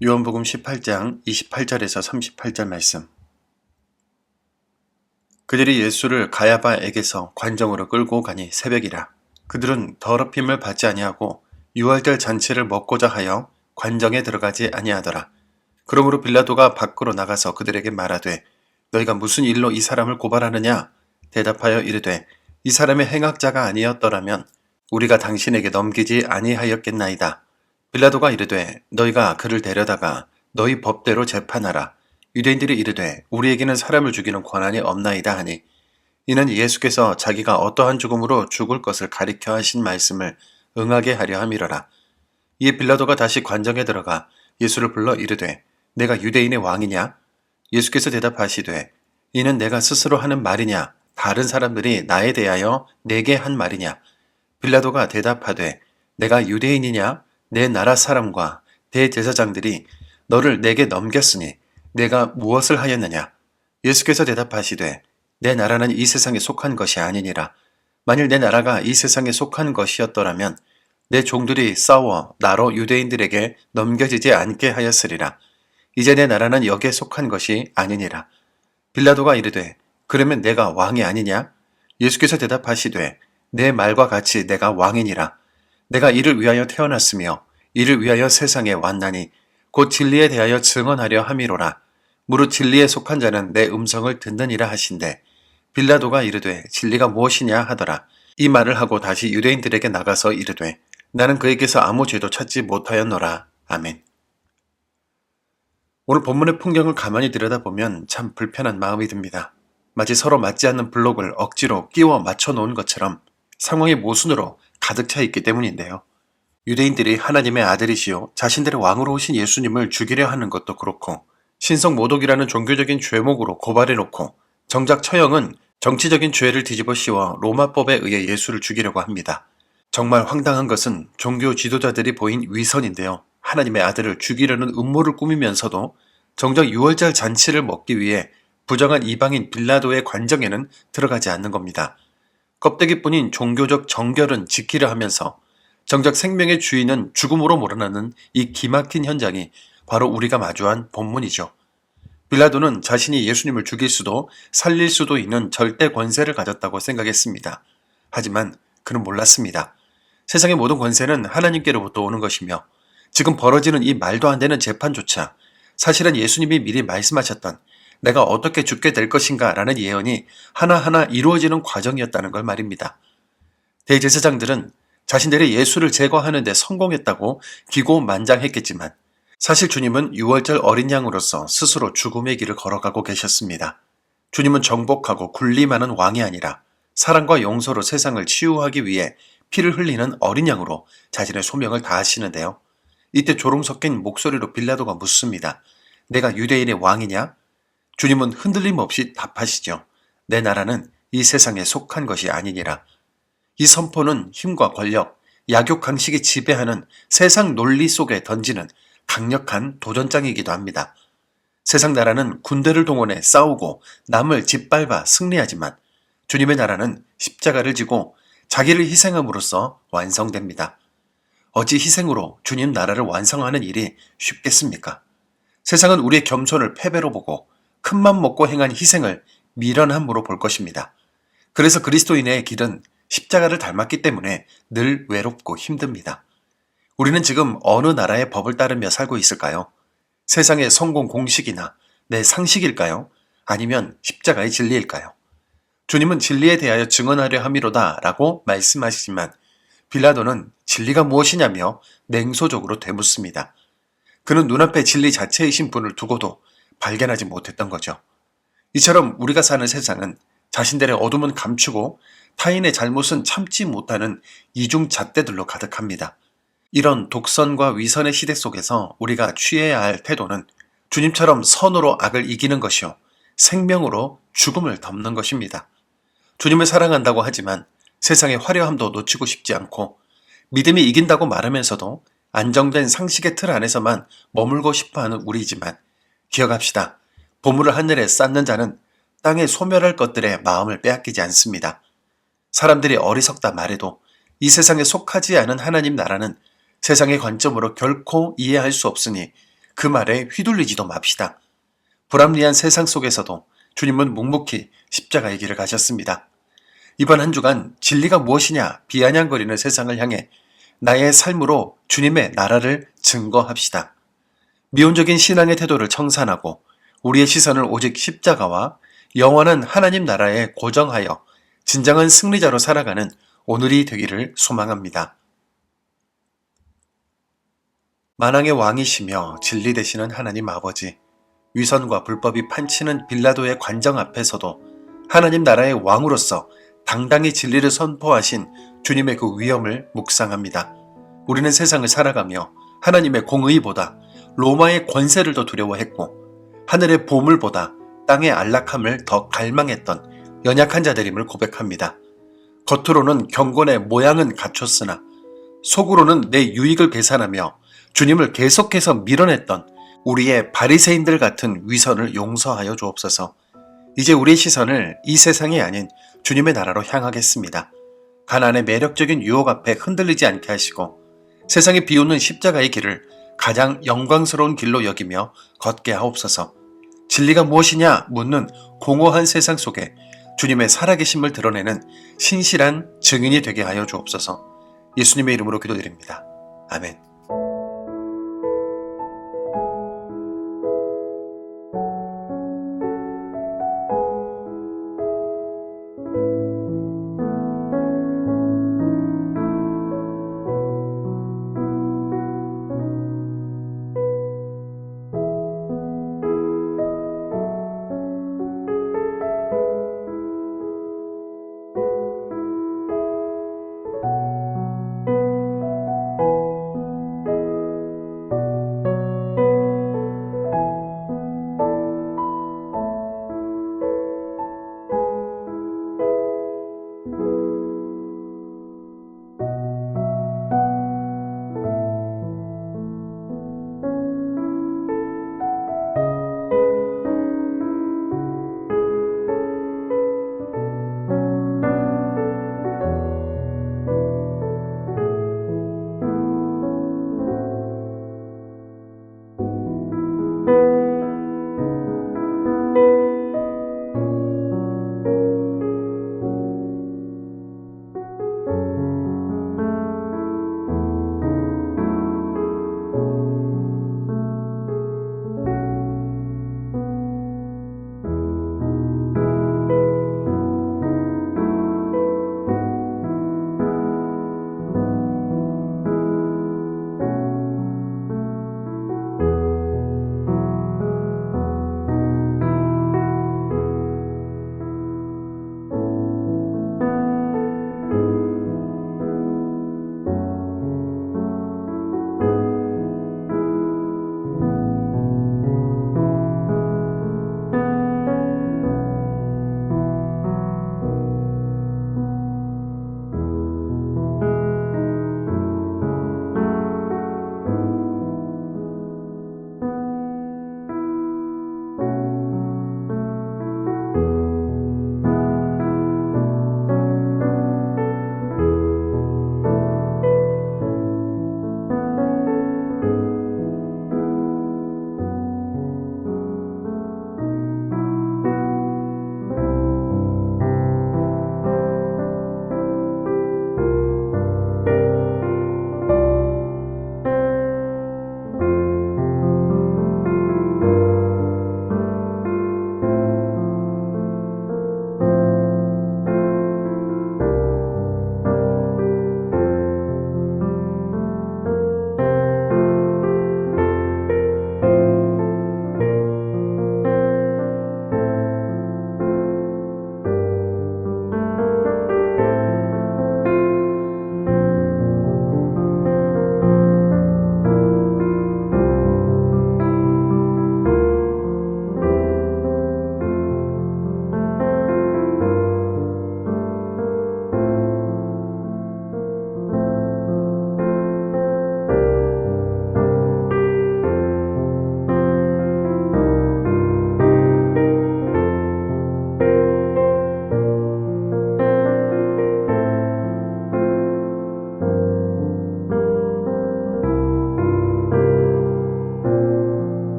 요한복음 18장 28절에서 38절 말씀. 그들이 예수를 가야바에게서 관정으로 끌고 가니 새벽이라. 그들은 더럽힘을 받지 아니하고 유월절 잔치를 먹고자 하여 관정에 들어가지 아니하더라. 그러므로 빌라도가 밖으로 나가서 그들에게 말하되 너희가 무슨 일로 이 사람을 고발하느냐? 대답하여 이르되 이 사람의 행악자가 아니었더라면 우리가 당신에게 넘기지 아니하였겠나이다. 빌라도가 이르되 너희가 그를 데려다가 너희 법대로 재판하라. 유대인들이 이르되 우리에게는 사람을 죽이는 권한이 없나이다 하니 이는 예수께서 자기가 어떠한 죽음으로 죽을 것을 가리켜 하신 말씀을 응하게 하려 함이러라. 이에 빌라도가 다시 관정에 들어가 예수를 불러 이르되 내가 유대인의 왕이냐? 예수께서 대답하시되 이는 내가 스스로 하는 말이냐? 다른 사람들이 나에 대하여 내게 한 말이냐? 빌라도가 대답하되 내가 유대인이냐? 내 나라 사람과 대제사장들이 너를 내게 넘겼으니 내가 무엇을 하였느냐? 예수께서 대답하시되 내 나라는 이 세상에 속한 것이 아니니라. 만일 내 나라가 이 세상에 속한 것이었더라면 내 종들이 싸워 나로 유대인들에게 넘겨지지 않게 하였으리라. 이제 내 나라는 여기에 속한 것이 아니니라. 빌라도가 이르되 그러면 내가 왕이 아니냐? 예수께서 대답하시되 내 말과 같이 내가 왕이니라. 내가 이를 위하여 태어났으며 이를 위하여 세상에 왔나니 곧 진리에 대하여 증언하려 함이로라. 무릇 진리에 속한 자는 내 음성을 듣느니라 하신대 빌라도가 이르되 진리가 무엇이냐 하더라. 이 말을 하고 다시 유대인들에게 나가서 이르되 나는 그에게서 아무 죄도 찾지 못하였노라. 아멘. 오늘 본문의 풍경을 가만히 들여다보면 참 불편한 마음이 듭니다. 마치 서로 맞지 않는 블록을 억지로 끼워 맞춰 놓은 것처럼 상황이 모순으로 가득 차 있기 때문인데요. 유대인들이 하나님의 아들이시요 자신들의 왕으로 오신 예수님을 죽이려 하는 것도 그렇고 신성 모독이라는 종교적인 죄목으로 고발해놓고 정작 처형은 정치적인 죄를 뒤집어 씌워 로마법에 의해 예수를 죽이려고 합니다. 정말 황당한 것은 종교 지도자들이 보인 위선인데요. 하나님의 아들을 죽이려는 음모를 꾸미면서도 정작 유월절 잔치를 먹기 위해 부정한 이방인 빌라도의 관정에는 들어가지 않는 겁니다. 껍데기뿐인 종교적 정결은 지키려 하면서 정작 생명의 주인은 죽음으로 몰아나는 이 기막힌 현장이 바로 우리가 마주한 본문이죠. 빌라도는 자신이 예수님을 죽일 수도 살릴 수도 있는 절대 권세를 가졌다고 생각했습니다. 하지만 그는 몰랐습니다. 세상의 모든 권세는 하나님께로부터 오는 것이며 지금 벌어지는 이 말도 안 되는 재판조차 사실은 예수님이 미리 말씀하셨던 내가 어떻게 죽게 될 것인가 라는 예언이 하나하나 이루어지는 과정이었다는 걸 말입니다. 대제사장들은 자신들의 예수를 제거하는 데 성공했다고 기고만장했겠지만 사실 주님은 유월절 어린 양으로서 스스로 죽음의 길을 걸어가고 계셨습니다. 주님은 정복하고 군림하는 왕이 아니라 사랑과 용서로 세상을 치유하기 위해 피를 흘리는 어린 양으로 자신의 소명을 다하시는데요. 이때 조롱 섞인 목소리로 빌라도가 묻습니다. 내가 유대인의 왕이냐? 주님은 흔들림 없이 답하시죠. 내 나라는 이 세상에 속한 것이 아니니라. 이 선포는 힘과 권력, 약욕 강식이 지배하는 세상 논리 속에 던지는 강력한 도전장이기도 합니다. 세상 나라는 군대를 동원해 싸우고 남을 짓밟아 승리하지만 주님의 나라는 십자가를 지고 자기를 희생함으로써 완성됩니다. 어찌 희생으로 주님 나라를 완성하는 일이 쉽겠습니까? 세상은 우리의 겸손을 패배로 보고 큰맘 먹고 행한 희생을 미련함으로 볼 것입니다. 그래서 그리스도인의 길은 십자가를 닮았기 때문에 늘 외롭고 힘듭니다. 우리는 지금 어느 나라의 법을 따르며 살고 있을까요? 세상의 성공 공식이나 내 상식일까요? 아니면 십자가의 진리일까요? 주님은 진리에 대하여 증언하려 함이로다 라고 말씀하시지만 빌라도는 진리가 무엇이냐며 냉소적으로 되묻습니다. 그는 눈앞에 진리 자체이신 분을 두고도 발견하지 못했던 거죠. 이처럼 우리가 사는 세상은 자신들의 어둠은 감추고 타인의 잘못은 참지 못하는 이중잣대들로 가득합니다. 이런 독선과 위선의 시대 속에서 우리가 취해야 할 태도는 주님처럼 선으로 악을 이기는 것이요 생명으로 죽음을 덮는 것입니다. 주님을 사랑한다고 하지만 세상의 화려함도 놓치고 싶지 않고 믿음이 이긴다고 말하면서도 안정된 상식의 틀 안에서만 머물고 싶어하는 우리이지만 기억합시다. 보물을 하늘에 쌓는 자는 땅에 소멸할 것들에 마음을 빼앗기지 않습니다. 사람들이 어리석다 말해도 이 세상에 속하지 않은 하나님 나라는 세상의 관점으로 결코 이해할 수 없으니 그 말에 휘둘리지도 맙시다. 불합리한 세상 속에서도 주님은 묵묵히 십자가의 길을 가셨습니다. 이번 한 주간 진리가 무엇이냐 비아냥거리는 세상을 향해 나의 삶으로 주님의 나라를 증거합시다. 미온적인 신앙의 태도를 청산하고 우리의 시선을 오직 십자가와 영원한 하나님 나라에 고정하여 진정한 승리자로 살아가는 오늘이 되기를 소망합니다. 만왕의 왕이시며 진리 되시는 하나님 아버지, 위선과 불법이 판치는 빌라도의 관정 앞에서도 하나님 나라의 왕으로서 당당히 진리를 선포하신 주님의 그 위엄을 묵상합니다. 우리는 세상을 살아가며 하나님의 공의보다 로마의 권세를 더 두려워했고 하늘의 보물보다 땅의 안락함을 더 갈망했던 연약한 자들임을 고백합니다. 겉으로는 경건의 모양은 갖췄으나 속으로는 내 유익을 계산하며 주님을 계속해서 밀어냈던 우리의 바리새인들 같은 위선을 용서하여 주옵소서. 이제 우리의 시선을 이 세상이 아닌 주님의 나라로 향하겠습니다. 가난의 매력적인 유혹 앞에 흔들리지 않게 하시고 세상에 비웃는 십자가의 길을 가장 영광스러운 길로 여기며 걷게 하옵소서. 진리가 무엇이냐 묻는 공허한 세상 속에 주님의 살아계심을 드러내는 신실한 증인이 되게 하여 주옵소서. 예수님의 이름으로 기도드립니다. 아멘.